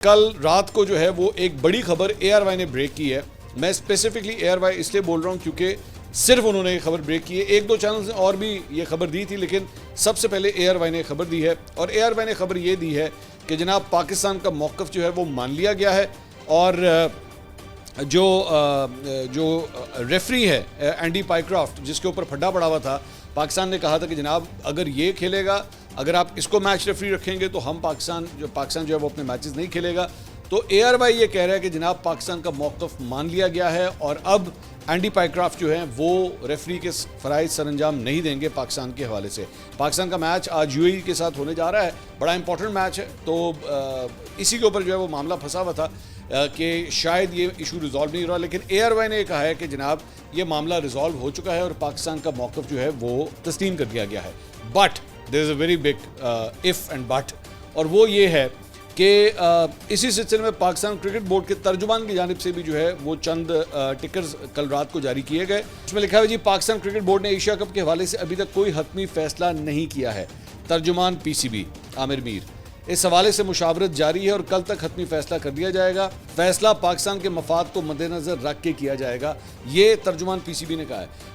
कल रात को जो है वो एक बड़ी खबर ARY ने ब्रेक की है। मैं स्पेसिफिकली ARY इसलिए बोल रहा हूँ क्योंकि सिर्फ उन्होंने ये खबर ब्रेक की है। एक दो चैनल्स ने और भी ये खबर दी थी, लेकिन सबसे पहले ARY ने खबर दी है। और ARY ने खबर ये दी है कि जनाब पाकिस्तान का मौक़िफ़ जो है वो मान लिया गया है। और जो रेफरी है एंडी पाइक्रॉफ्ट, जिसके ऊपर फड्डा पड़ा हुआ था, पाकिस्तान ने कहा था कि जनाब अगर ये खेलेगा, अगर आप इसको मैच रेफरी रखेंगे तो हम पाकिस्तान जो है वो अपने मैचेस नहीं खेलेगा। तो ARY ये कह रहा है कि जनाब पाकिस्तान का मौक़िफ़ मान लिया गया है और अब एंडी पाइक्रॉफ्ट जो है वो रेफरी के फ़राइज़ सरअंजाम नहीं देंगे पाकिस्तान के हवाले से। पाकिस्तान का मैच आज UAE के साथ होने जा रहा है, बड़ा इंपॉर्टेंट मैच है। तो इसी के ऊपर जो है वो मामला फंसा हुआ था कि शायद ये इशू रिजॉल्व नहीं हो रहा, लेकिन ARY ने कहा है कि जनाब ये मामला रिजॉल्व हो चुका है और पाकिस्तान का मौक़िफ़ जो है वो तस्लीम कर दिया गया है। But there is a very big if and but, और वो ये है कि इसी सिलसिले में पाकिस्तान क्रिकेट बोर्ड के तर्जुमान की जानिब से भी जो है वो चंद टिकर्स कल रात को जारी किए गए। उसमें लिखा है जी, पाकिस्तान क्रिकेट बोर्ड ने एशिया कप के हवाले से अभी तक कोई हतमी फैसला नहीं किया है। तर्जुमान PCB आमिर मीर, इस हवाले से मुशावरत जारी है और कल तक हतमी फैसला कर दिया जाएगा। फैसला पाकिस्तान के मफाद को मद्देनजर रख के किया जाएगा, ये तर्जुमान PCB ने कहा है।